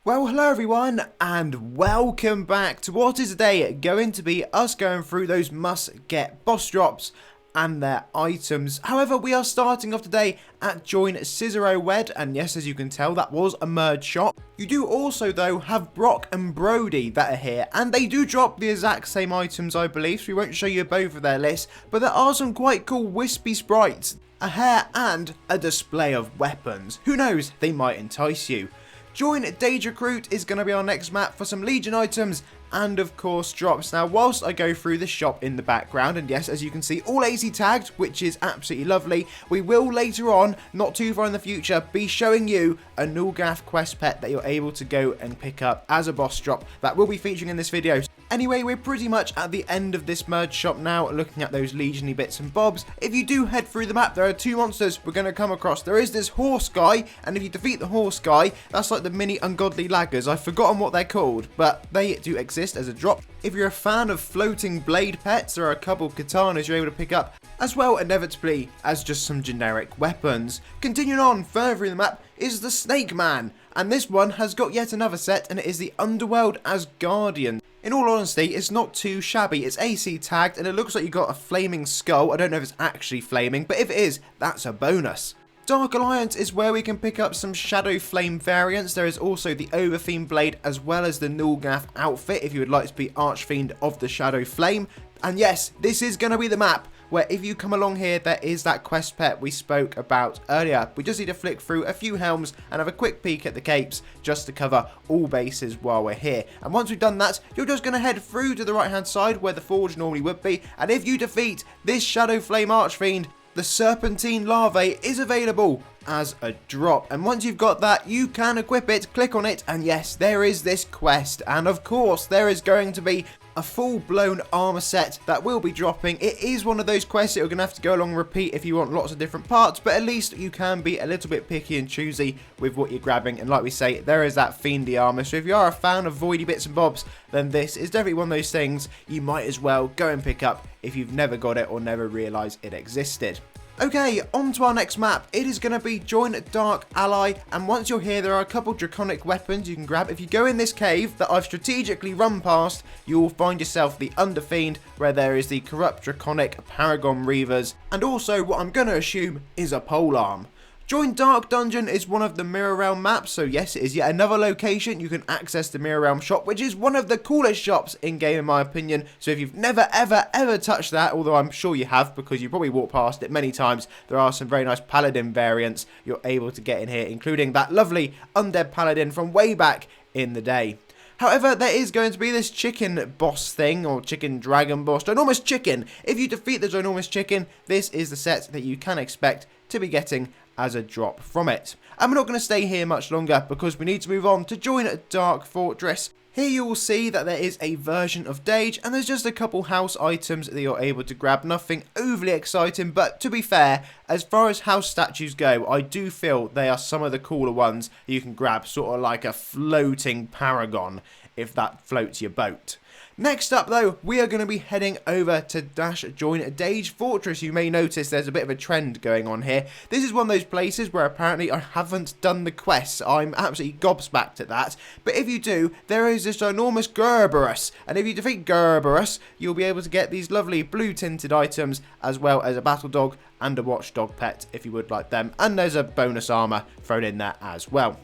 Well, hello everyone, and welcome back to what is today going to be us going through those must-get boss drops and their items. However, we are starting off today at Join Cyserowed, and yes, as you can tell, that was a merge shop. You do also, though, have Brock and Brody that are here, and they do drop the exact same items, I believe, so we won't show you both of their lists, but there are some quite cool wispy sprites, a hair, and a display of weapons. Who knows, they might entice you. Join Dagerecruit is going to be our next map for some Legion items and of course drops. Now whilst I go through the shop in the background, and yes, as you can see, all AC tagged, which is absolutely lovely, we will later on, not too far in the future, be showing you a Nulgath Quest Pet that you're able to go and pick up as a boss drop that will be featuring in this video. Anyway, we're pretty much at the end of this merge shop now, looking at those Legion-y bits and bobs. If you do head through the map, there are two monsters we're going to come across. There is this horse guy, and if you defeat the horse guy, that's like the mini ungodly laggers. I've forgotten what they're called, but they do exist as a drop. If you're a fan of floating blade pets, there are a couple katanas you're able to pick up, as well inevitably as just some generic weapons. Continuing on further in the map is the Snake Man, and this one has got yet another set, and it is the Underworld as Guardian. In all honesty, it's not too shabby. It's AC tagged, and it looks like you got a flaming skull. I don't know if it's actually flaming, but if it is, that's a bonus. Darkalliance is where we can pick up some Shadow Flame variants. There is also the Overfiend Blade as well as the Nulgath outfit if you would like to be Archfiend of the Shadow Flame. And yes, this is going to be the map where if you come along here, there is that quest pet we spoke about earlier. We just need to flick through a few helms and have a quick peek at the capes just to cover all bases while we're here. And once we've done that, you're just going to head through to the right hand side where the forge normally would be. And if you defeat this Shadow Flame Archfiend, the Serpentine Larvae is available as a drop, and once you've got that, you can equip it, click on it, and yes, there is this quest, and of course there is going to be a full-blown armor set that will be dropping. It is one of those quests that you're going to have to go along and repeat if you want lots of different parts, but at least you can be a little bit picky and choosy with what you're grabbing, and like we say, there is that fiendy armor, so if you are a fan of voidy bits and bobs, then this is definitely one of those things you might as well go and pick up if you've never got it or never realised it existed. Okay, on to our next map. It is going to be Join Dark Ally, and once you're here, there are a couple draconic weapons you can grab. If you go in this cave that I've strategically run past, you will find yourself the Underfiend, where there is the Corrupt Draconic Paragon Reavers, and also what I'm going to assume is a polearm. Join Darkdungeon is one of the Mirror Realm maps, so yes, it is yet another location you can access the Mirror Realm shop, which is one of the coolest shops in game in my opinion. So if you've never ever touched that, although I'm sure you have because you probably walked past it many times, there are some very nice Paladin variants you're able to get in here, including that lovely Undead Paladin from way back in the day. However, there is going to be this chicken boss thing, or chicken dragon boss, ginormous chicken. If you defeat the ginormous chicken, this is the set that you can expect to be getting as a drop from it. And we're not going to stay here much longer because we need to move on to join Darkfortress. Here you will see that there is a version of Dage, and there's just a couple house items that you're able to grab. Nothing overly exciting, but to be fair, as far as house statues go, I do feel they are some of the cooler ones you can grab, sort of like a floating paragon, if that floats your boat. Next up though, we are going to be heading over to Join Dagefortress. You may notice there's a bit of a trend going on here. This is one of those places where apparently I haven't done the quests. I'm absolutely gobsmacked at that. But if you do, there is this enormous Gerberus. And if you defeat Gerberus, you'll be able to get these lovely blue tinted items, as well as a battle dog and a watchdog pet if you would like them. And there's a bonus armor thrown in there as well.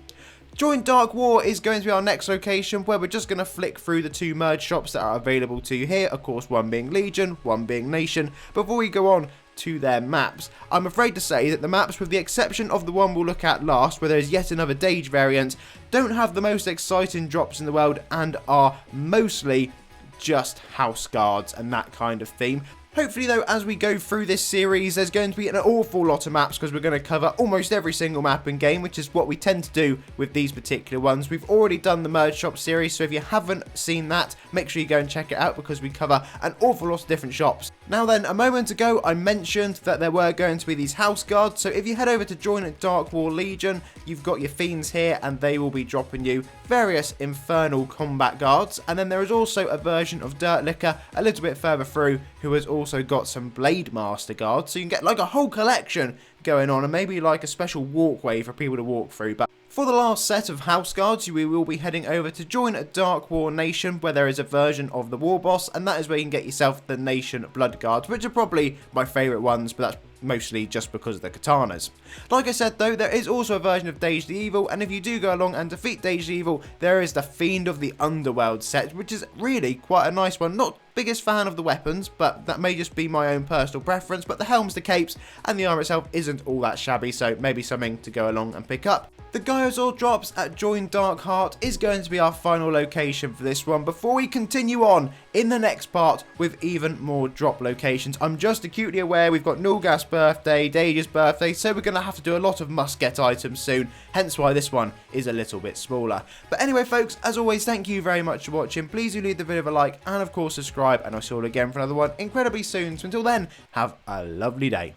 Join Darkwar is going to be our next location, where we're just going to flick through the two merge shops that are available to you here, of course one being Legion, one being Nation. Before we go on to their maps, I'm afraid to say that the maps, with the exception of the one we'll look at last, where there is yet another Dage variant, don't have the most exciting drops in the world and are mostly just house guards and that kind of theme. Hopefully though, as we go through this series, there's going to be an awful lot of maps because we're going to cover almost every single map in game, which is what we tend to do with these particular ones. We've already done the Merge Shop series, so if you haven't seen that, make sure you go and check it out because we cover an awful lot of different shops. Now then, a moment ago I mentioned that there were going to be these house guards, so if you head over to join Darkwarlegion, you've got your fiends here and they will be dropping you various infernal combat guards, and then there is also a version of Dirt Licker a little bit further through who has also got some Blade Master guards, so you can get like a whole collection going on and maybe like a special walkway for people to walk through. But For the last set of house guards, we will be heading over to join Darkwarnation, where there is a version of the war boss, and that is where you can get yourself the Nation Blood Guards, which are probably my favourite ones, but that's mostly just because of the katanas. Like I said though, there is also a version of Dage the Evil, and if you do go along and defeat Dage the Evil, there is the Fiend of the Underworld set, which is really quite a nice one. Not biggest fan of the weapons, but that may just be my own personal preference, but the helms, the capes, and the armor itself isn't all that shabby, so maybe something to go along and pick up. The Gyozor drops at Join Darkheart is going to be our final location for this one before we continue on in the next part with even more drop locations. I'm just acutely aware we've got Nulgath's birthday, Dage's birthday, so we're going to have to do a lot of must-get items soon, hence why this one is a little bit smaller. But anyway folks, as always, thank you very much for watching. Please do leave the video a like and of course subscribe, and I'll see you all again for another one incredibly soon. So until then, have a lovely day.